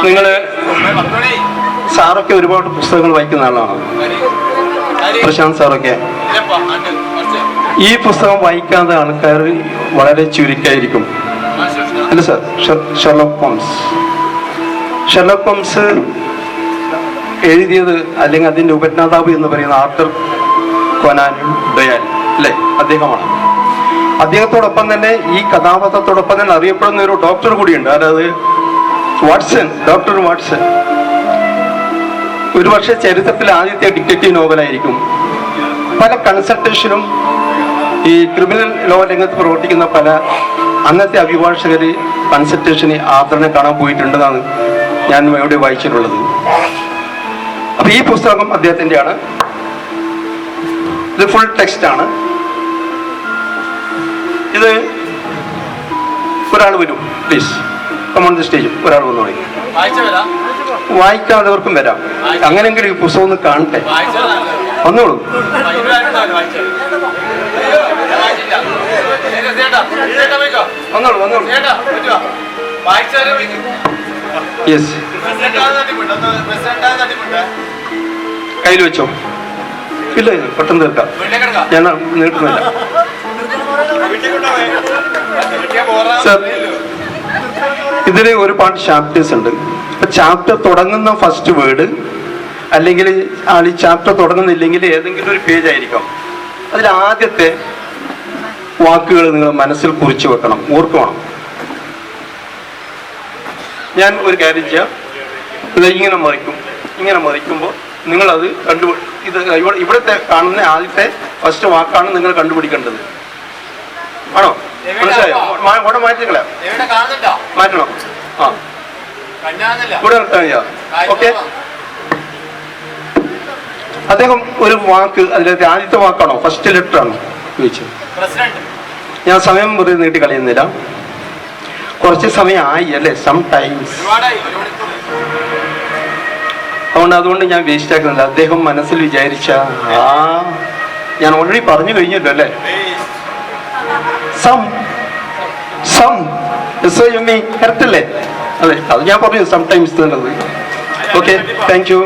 നിങ്ങള് സാറൊക്കെ ഒരുപാട് പുസ്തകങ്ങൾ വായിക്കുന്ന ആളാണ്, പ്രശാന്ത് സാറൊക്കെ. ഈ പുസ്തകം വായിക്കാത്ത ആൾക്കാർ വളരെ ചുരുക്കമായിരിക്കും, അല്ല സാർ? ഷെർലോക്ക് ഹോംസ് എഴുതിയത് അല്ലെങ്കിൽ അതിൻ്റെ ഉപജ്ഞാതാവ് എന്ന് പറയുന്ന ആർത്തർ കോനാൻ ഡോയൽ അല്ലേ, അദ്ദേഹമാണ്. അദ്ദേഹത്തോടൊപ്പം തന്നെ ഈ കഥാപാത്രത്തോടൊപ്പം തന്നെ അറിയപ്പെടുന്ന ഒരു ഡോക്ടർ കൂടിയുണ്ട്, അതായത് വാട്സൺ, ഡോക്ടർ വാട്സൺ. ഒരുപക്ഷെ ചരിത്രത്തിലെ ആദ്യത്തെ ഡിറ്റക്റ്റീവ് നോവലായിരിക്കും. പല കൺസൾട്ടേഷനും ഈ ക്രിമിനൽ ലോ രംഗത്ത് പ്രവർത്തിക്കുന്ന പല അന്നത്തെ അഭിഭാഷകർ കൺസൾട്ടേഷന് ആർത്തറിനെ കാണാൻ പോയിട്ടുണ്ടെന്നാണ് ഞാൻ ഇവിടെ വായിച്ചിട്ടുള്ളത്. അപ്പൊ ഈ പുസ്തകം അദ്ദേഹത്തിൻ്റെയാണ്. ഇത് ഫുൾ ടെക്സ്റ്റ് ആണ്. ഇത് ഒരാൾ വരും, please come on the stage. ഒരാൾ വന്നു തുടങ്ങി. വായിക്കാത്തവർക്കും വരാം, അങ്ങനെയെങ്കിലും ഈ പുസ്തകം ഒന്ന് കാണട്ടെ. വന്നോളൂ. വന്നോളൂ വന്നോളൂ. യെസ്, കയ്യിൽ വെച്ചോ. ഇല്ല, പെട്ടെന്ന് തീർക്കാം, ഞാൻ നീട്ടുന്നില്ല. സർ, ഇതിന് ഒരുപാട് ചാപ്റ്റേഴ്സ് ഉണ്ട്. ഇപ്പൊ ചാപ്റ്റർ തുടങ്ങുന്ന ഫസ്റ്റ് വേർഡ് അല്ലെങ്കിൽ ഈ ചാപ്റ്റർ തുടങ്ങുന്നില്ലെങ്കിൽ ഏതെങ്കിലും ഒരു പേജ് ആയിരിക്കാം. അതിൽ ആദ്യത്തെ വാക്കുകൾ നിങ്ങൾ മനസ്സിൽ കുറിച്ച് വെക്കണം, ഓർക്കണം. ഞാൻ ഒരു കാര്യം ചെയ്യാം, ഇത് ഇങ്ങനെ മറിക്കുമ്പോൾ നിങ്ങളത് ഇത് ഇവിടുത്തെ കാണുന്ന ആദ്യത്തെ ഫസ്റ്റ് വാക്കാണ് നിങ്ങൾ കണ്ടുപിടിക്കേണ്ടത്. ആണോ? മനസ്സിലായോ? ഇവിടെ മാറ്റിക്കളയാം, മാറ്റണം. ആ, ഇവിടെ നിർത്താൻ ചെയ്യാം. ഓക്കെ. അദ്ദേഹം ഒരു വാക്ക്, അതിലത്തെ ആദ്യത്തെ വാക്കാണോ ഫസ്റ്റ് ലെറ്റർ ആണോ ചോദിച്ചത്? ഞാൻ സമയം വെറുതെ നീട്ടി കളയുന്നില്ല, കുറച്ച് സമയം ആയി അല്ലേ, സം ടൈംസ്. അതുകൊണ്ട് ഞാൻ വേസ്റ്റ് ആക്കുന്നില്ല. അദ്ദേഹം മനസ്സിൽ വിചാരിച്ച ഞാൻ ഓൾറെഡി പറഞ്ഞു കഴിഞ്ഞല്ലോ അല്ലേ, സം കറക്റ്റ് അല്ലേ? അതെ, അത് ഞാൻ പറഞ്ഞു സം ടൈംസ് എന്നുള്ളത്. Okay, thank you.